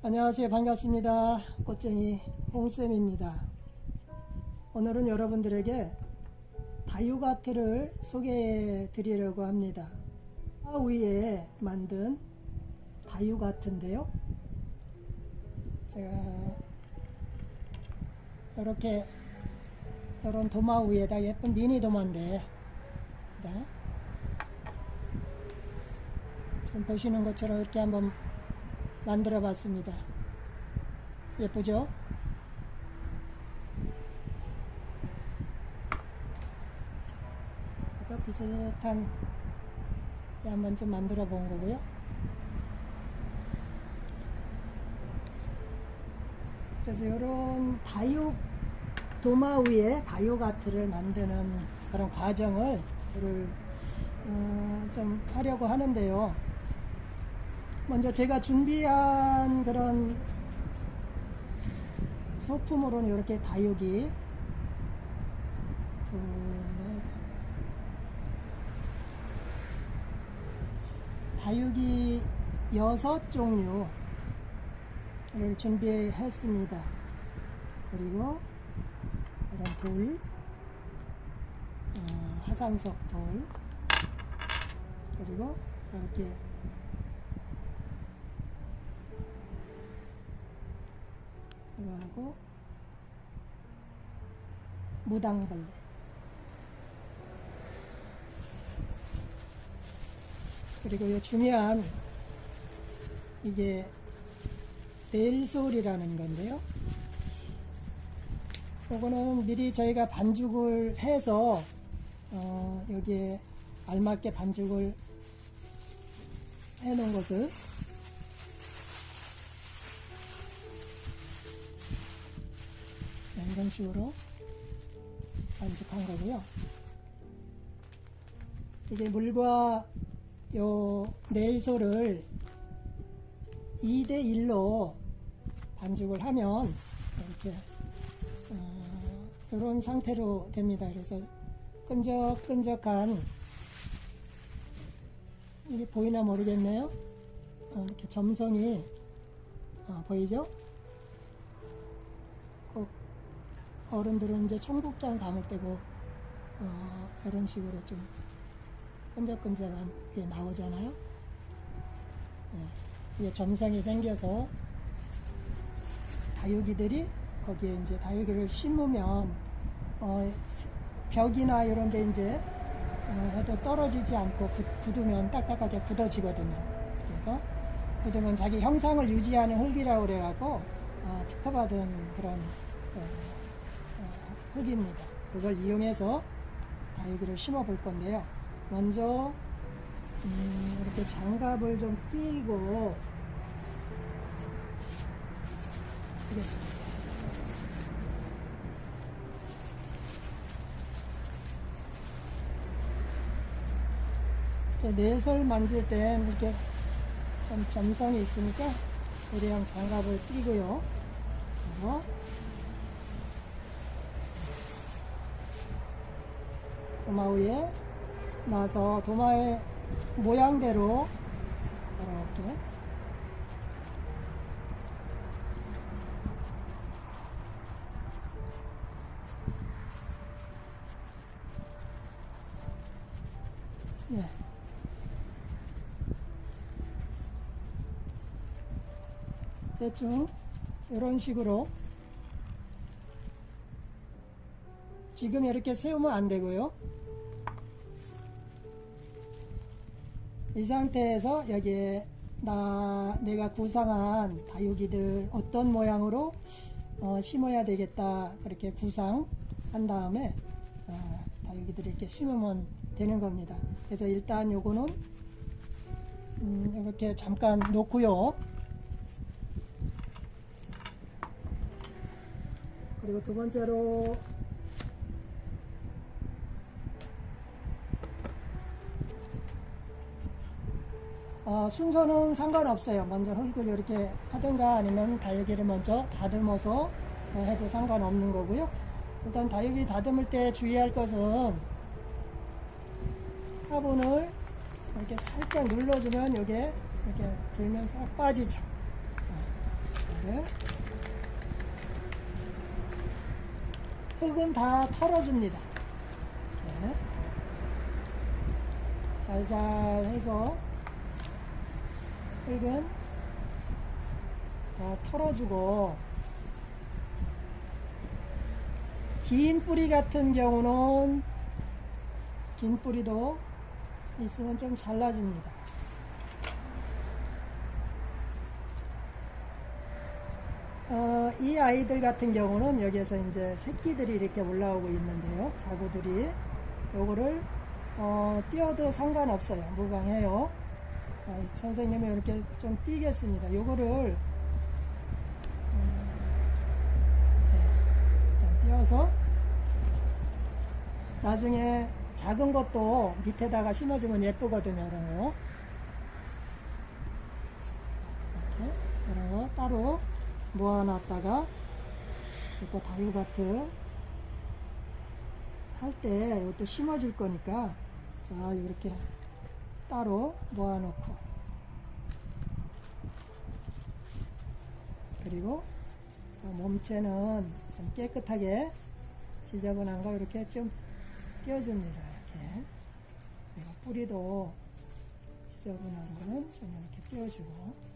안녕하세요. 반갑습니다. 꽃쟁이 홍쌤입니다. 오늘은 여러분들에게 다육아트를 소개해 드리려고 합니다. 위에 만든 다육아트인데요. 제가 이렇게 이런 도마 위에다 예쁜 미니 도마인데 지금 보시는 것처럼 이렇게 한번 만들어 봤습니다. 예쁘죠? 또 비슷한 데 한번 좀 만들어 본 거고요. 그래서 이런 다육 도마 위에 다육 아트를 만드는 그런 과정을 좀 하려고 하는데요. 먼저 제가 준비한 그런 소품으로는 이렇게 다육이 다육이 6종류를 준비했습니다. 그리고 이런 돌, 화산석 돌, 그리고 이렇게 이거하고 무당벌레, 그리고 이 중요한 이게 넬솔이라는 건데요. 이거는 미리 저희가 반죽을 해서 여기에 알맞게 반죽을 해 놓은 것을 이런 식으로 반죽한 거고요. 이게 물과 요 넬솔을 2대1로 반죽을 하면 이렇게 이런 상태로 됩니다. 그래서 끈적끈적한, 이게 보이나 모르겠네요. 이렇게 점성이 보이죠? 어른들은 이제 청국장 담을 때고 이런 식으로 좀 끈적끈적한 게 나오잖아요. 이게 점성이 생겨서 다육이들이 거기에 이제 다육이를 심으면 벽이나 이런 데 이제 해도 떨어지지 않고 굳으면 딱딱하게 굳어지거든요. 그래서 굳으면 자기 형상을 유지하는 흙이라고 그래갖고 특허받은 그런 흙입니다. 그걸 이용해서 다육이를 심어 볼 건데요. 먼저 이렇게 장갑을 좀 끼고 하겠습니다. 넬솔 만질 땐 이렇게 좀 점성이 있으니까 일회용 장갑을 끼고요. 그리고 도마 위에 놔서 도마의 모양대로 이렇게 대충 이런 식으로 지금 이렇게 세우면 안 되고요. 이 상태에서 여기에 내가 구상한 다육이들 어떤 모양으로 심어야 되겠다, 그렇게 구상한 다음에 다육이들을 이렇게 심으면 되는 겁니다. 그래서 일단 요거는 이렇게 잠깐 놓고요. 그리고 두 번째로 순서는 상관없어요. 먼저 흙을 이렇게 하든가 아니면 다육이를 먼저 다듬어서 해도 상관없는 거고요. 일단 다육이 다듬을 때 주의할 것은 화분을 이렇게 살짝 눌러주면 이게 이렇게 들면 싹 빠지죠. 이거를 흙은 다 털어줍니다. 이렇게 살살 해서 흙은 다 털어주고, 긴 뿌리 같은 경우는 긴 뿌리도 있으면 좀 잘라줍니다. 이 아이들 같은 경우는 여기에서 이제 새끼들이 이렇게 올라오고 있는데요. 자구들이. 요거를 띄어도 상관없어요. 무방해요. 선생님이 이렇게 좀 띄겠습니다. 요거를 일단 띄어서 나중에 작은 것도 밑에다가 심어주면 예쁘거든요. 이런 거. 이렇게 이런 거 따로 모아놨다가 또 다육아트 할 때 이것도 심어줄 거니까 잘 이렇게 따로 모아놓고, 그리고 몸체는 좀 깨끗하게 지저분한 거 이렇게 좀 띄워줍니다. 이렇게. 그리고 뿌리도 지저분한 거는 좀 이렇게 띄워주고,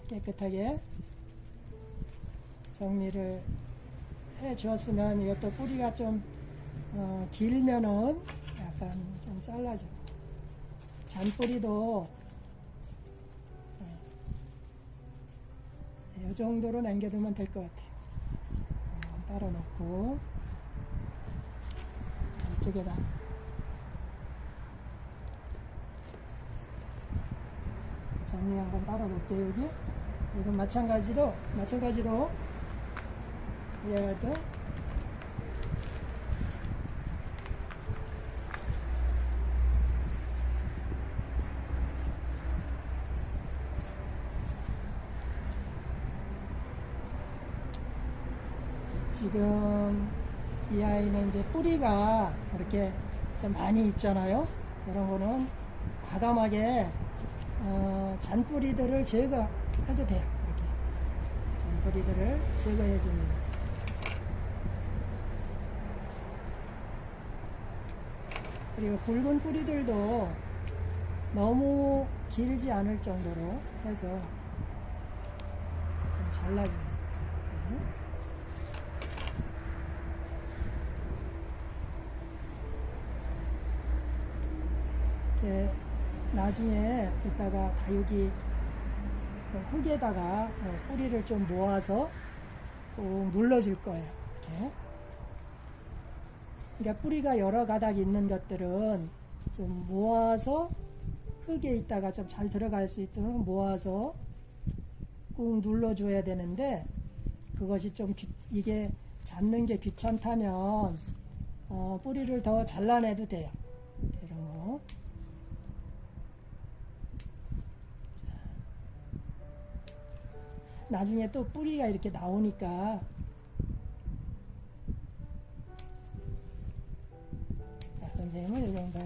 깨끗하게 정리를 해 주었으면, 이것도 뿌리가 좀 길면은 약간 좀 잘라주고, 잔뿌리도 이 정도로 남겨두면 될 것 같아요. 따로 놓고, 이쪽에다 정리한 건 따로 놓을게요. 여기 이건 마찬가지로 얘도 지금 이 아이는 이제 뿌리가 이렇게 좀 많이 있잖아요. 이런 거는 과감하게 잔뿌리들을 제거해도 돼요. 이렇게 잔뿌리들을 제거해 줍니다. 그리고 굵은 뿌리들도 너무 길지 않을 정도로 해서 좀 잘라줍니다. 이렇게 나중에 이따가 다육이 흙에다가 뿌리를 좀 모아서 꼭 눌러줄 거예요. 이렇게. 그러니까 뿌리가 여러 가닥 있는 것들은 좀 모아서 흙에 있다가 좀 잘 들어갈 수 있도록 모아서 꾹 눌러줘야 되는데, 그것이 좀 이게 잡는 게 귀찮다면 뿌리를 더 잘라내도 돼요. 이런 거. 나중에 또 뿌리가 이렇게 나오니까 자, 선생님은 이 정도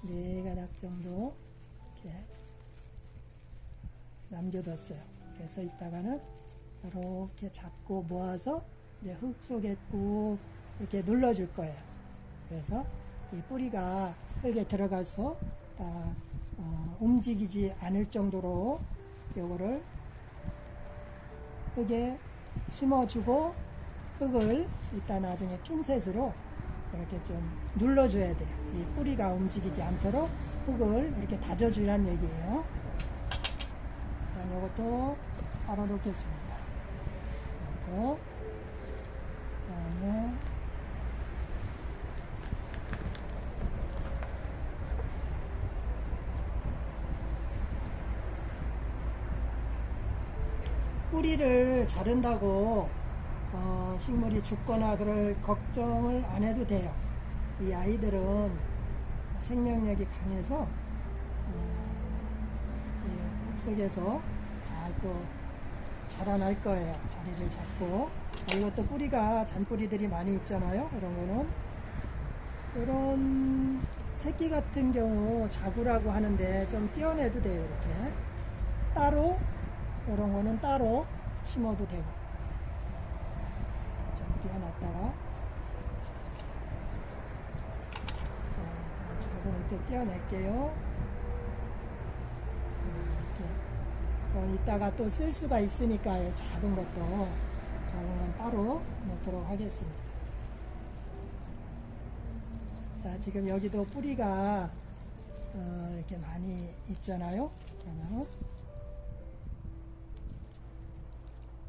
4가닥 정도 이렇게 남겨뒀어요. 그래서 이따가는 이렇게 잡고 모아서 이제 흙 속에 꾹 이렇게 눌러줄 거예요. 그래서 이 뿌리가 흙에 들어가서 움직이지 않을 정도로 요거를 흙에 심어주고, 흙을 이따 나중에 핀셋으로 이렇게 좀 눌러줘야 돼요. 이 뿌리가 움직이지 않도록 흙을 이렇게 다져주란 얘기예요. 이것도 바로 놓겠습니다. 그리고 그다음에 뿌리를 자른다고 식물이 죽거나 그럴 걱정을 안 해도 돼요. 이 아이들은 생명력이 강해서 흙 속에서 잘 또 자라날 거예요. 자리를 잡고. 이것도 뿌리가 잔뿌리들이 많이 있잖아요. 이런 거는 이런 새끼 같은 경우 자구라고 하는데 좀 떼어내도 돼요. 이렇게 따로, 이런 거는 따로 심어도 되고. 좀 떼어놨다가, 자, 자구는 이렇게 떼어낼게요. 이렇게. 이따가 또 쓸 수가 있으니까 작은 것도, 작은 건 따로 넣도록 하겠습니다. 자, 지금 여기도 뿌리가 이렇게 많이 있잖아요. 그러면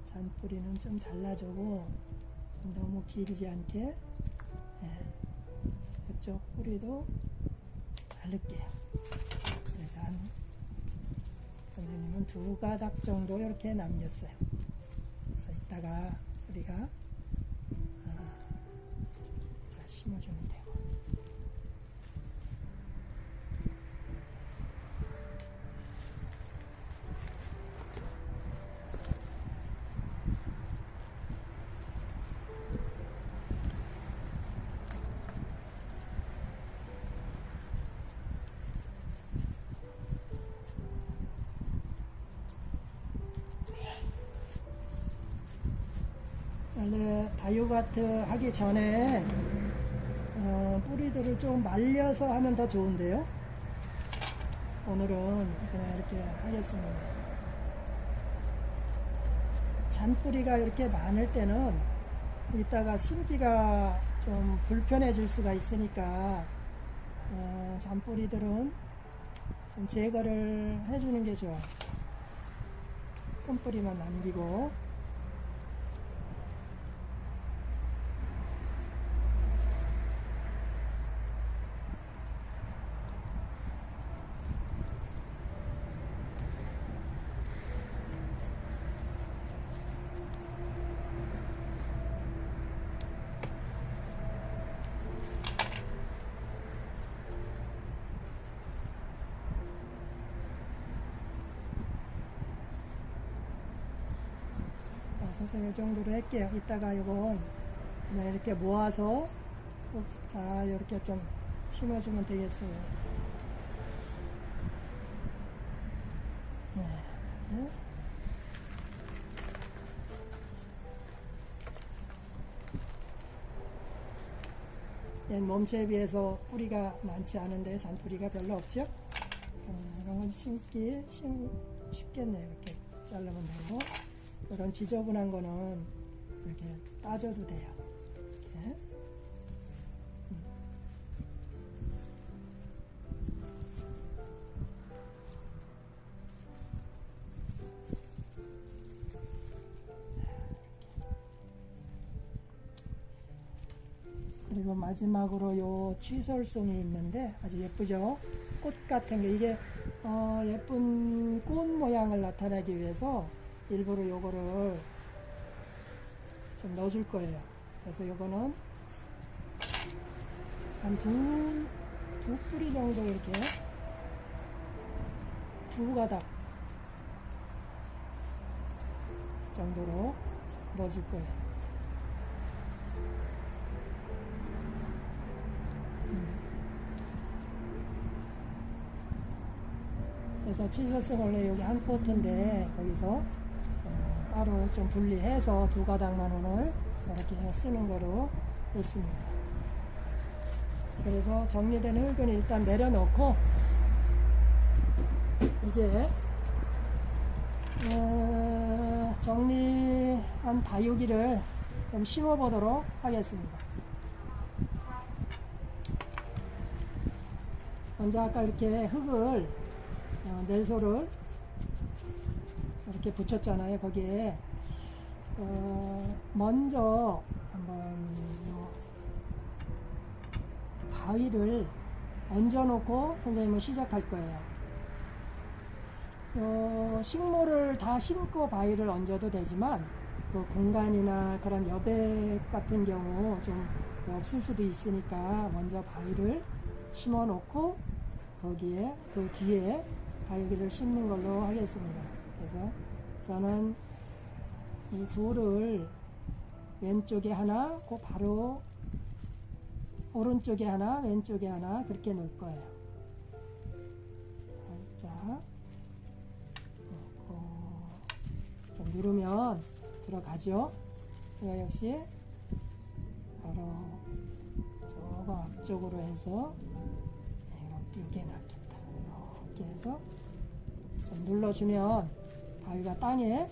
잔뿌리는 좀 잘라주고 좀 너무 길지 않게 이쪽 뿌리도 자를게요. 그래서 선생님은 2가닥 정도 이렇게 남겼어요. 그래서 이따가 우리가 심어주면 돼요. 원래 다이오가트 하기 전에 뿌리들을 좀 말려서 하면 더 좋은데요. 오늘은 그냥 이렇게 하겠습니다. 잔뿌리가 이렇게 많을 때는 이따가 심기가 좀 불편해질 수가 있으니까 잔뿌리들은 좀 제거를 해주는 게 좋아요. 큰 뿌리만 남기고. 선생님 이 정도로 할게요. 이따가 이건 그냥 이렇게 모아서 잘 이렇게 좀 심어주면 되겠어요. 네. 몸체에 비해서 뿌리가 많지 않은데 잔뿌리가 별로 없죠? 이런 건 심기 쉽겠네요. 이렇게 자르면 되고. 이런 지저분한 거는 이렇게 따져도 돼요. 이렇게. 그리고 마지막으로 요 취솔송이 있는데 아주 예쁘죠? 꽃 같은 게 이게 예쁜 꽃 모양을 나타내기 위해서 일부러 요거를 좀 넣어줄 거예요. 그래서 요거는 한 두 뿌리 정도 이렇게 2가닥 정도로 넣어줄 거예요. 그래서 치소스 원래 여기 한 포트인데 거기서 따로 좀 분리해서 2가닥만 오늘 이렇게 쓰는 거로 됐습니다. 그래서 정리된 흙은 일단 내려놓고 이제 정리한 다육이를 좀 심어 보도록 하겠습니다. 먼저 아까 이렇게 흙을 넬소를 이렇게 붙였잖아요. 거기에 먼저 한번 바위를 얹어놓고 선생님은 시작할 거예요. 식물을 다 심고 바위를 얹어도 되지만 그 공간이나 그런 여백 같은 경우 좀 없을 수도 있으니까 먼저 바위를 심어 놓고 거기에 그 뒤에 다육이를 심는 걸로 하겠습니다. 그래서 저는 이 돌을 왼쪽에 하나, 그 바로 오른쪽에 하나, 왼쪽에 하나 그렇게 놓을 거예요. 살짝 좀 누르면 들어가죠. 이거 역시 바로 조금 앞쪽으로 해서 이렇게 놔뒀다. 이렇게 해서 좀 눌러주면 바위가 땅에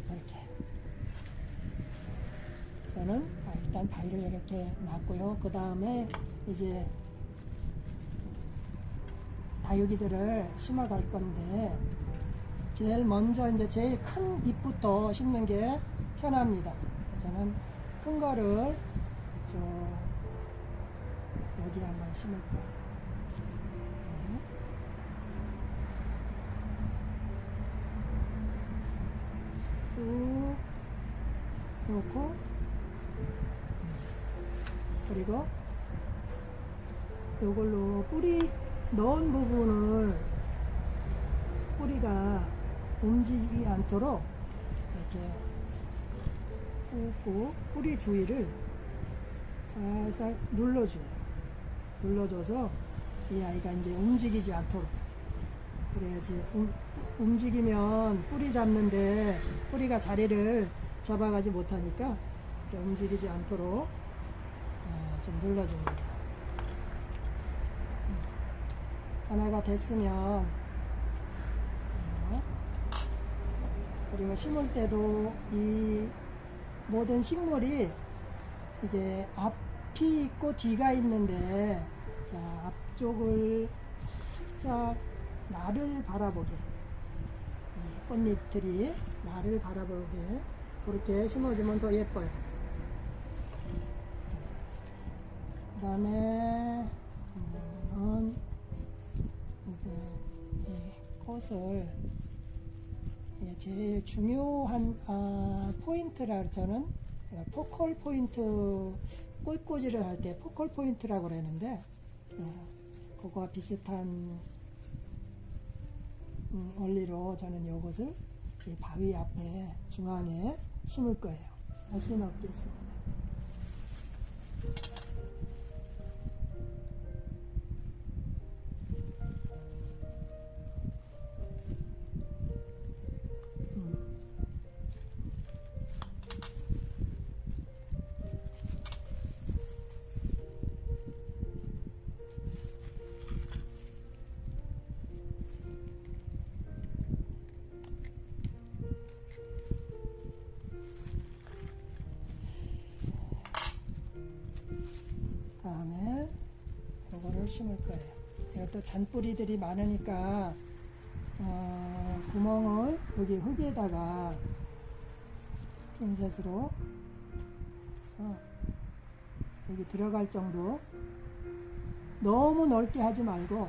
이렇게 저는 일단 바위를 이렇게 놨고요. 그 다음에 이제 다육이들을 심어 갈 건데 제일 먼저 이제 제일 큰 잎부터 심는 게 편합니다. 저는 큰 거를 여기 한번 심을 거예요. 네. 쑥 놓고 그리고 이걸로 뿌리 넣은 부분을 뿌리가 움직이지 않도록 이렇게 꾹꾹 뿌리 주위를 살살 눌러줘요. 눌러줘서 이 아이가 이제 움직이지 않도록. 그래야지 움직이면 뿌리 잡는데 뿌리가 자리를 잡아가지 못하니까 이렇게 움직이지 않도록 좀 눌러줍니다. 하나가 됐으면 그리고 심을 때도 이 모든 식물이 이게 앞이 있고 뒤가 있는데 자, 앞쪽을 살짝 나를 바라보게 꽃잎들이 나를 바라보게 그렇게 심어주면 더 예뻐요. 그 다음에 이제 이 꽃을 제일 중요한 포인트라 저는 포컬 포인트 꽃꽂이를 할 때 포컬 포인트라고 그러는데 그거와 비슷한 원리로 저는 이것을 이 바위 앞에 중앙에 심을 거예요. 다시 넣겠습니다. 다음에 이거를 심을 거예요. 이것도 잔뿌리들이 많으니까 구멍을 여기 흙에다가 핀셋으로 해서 여기 들어갈 정도 너무 넓게 하지 말고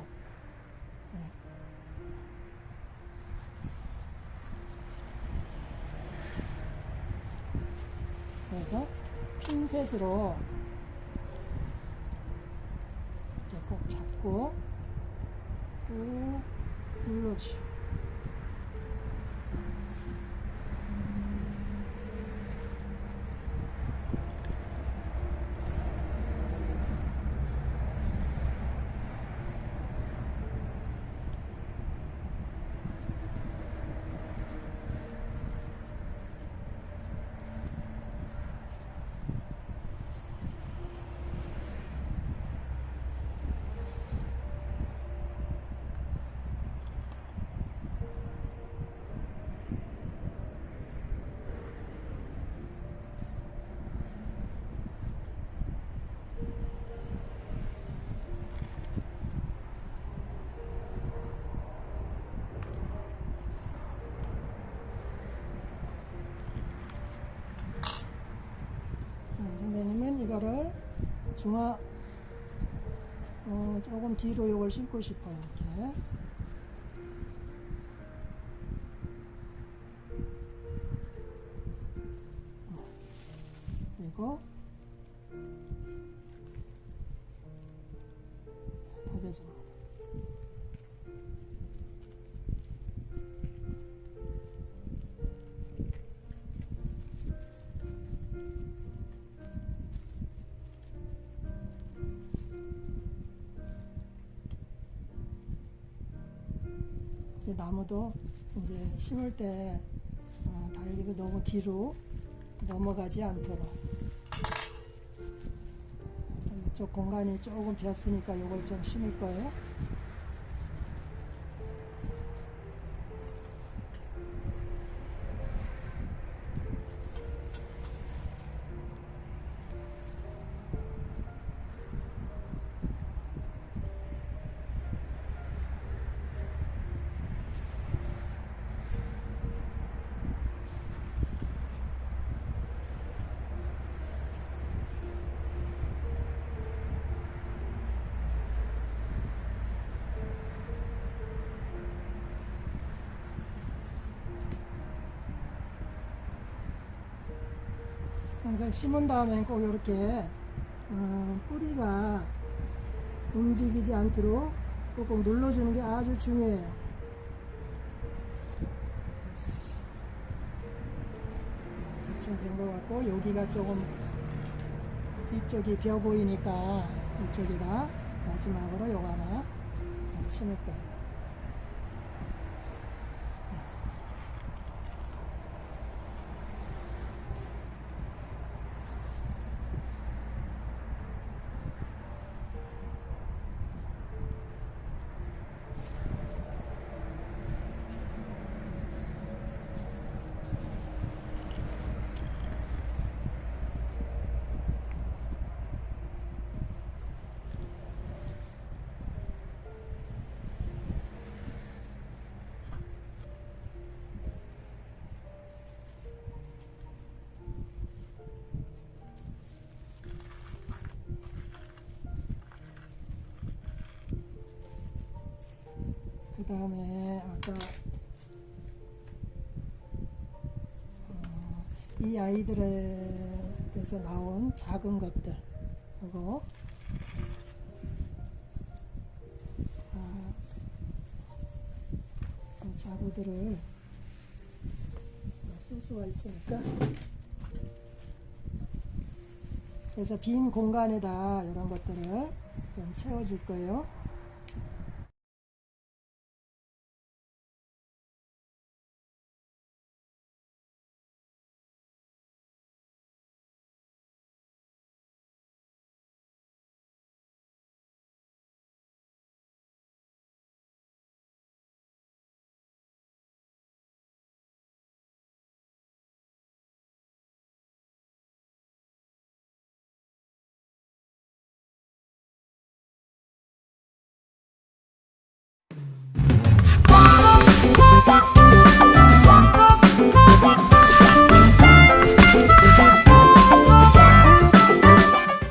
그래서 핀셋으로 꼭 잡고 꾹 눌러주세요. 선생님은 이거를 조금 뒤로 이걸 심고 싶어요. 이렇게. 그리고 다져줍니다. 이렇게 나무도 이제 심을 때 다육이도 너무 뒤로 넘어가지 않도록. 이쪽 공간이 조금 비었으니까 이걸 좀 심을 거예요. 항상 심은 다음에 꼭 이렇게 뿌리가 움직이지 않도록 꼭 눌러주는 게 아주 중요해요. 대충 된 것 같고, 여기가 조금 이쪽이 비어 보이니까 이쪽에다 마지막으로 요거 하나 심을 거예요. 그 다음에 아까 이 아이들에서 나온 작은 것들, 이거 자구들을 쓸 수가 있으니까, 그래서 빈 공간에다 이런 것들을 좀 채워줄 거예요.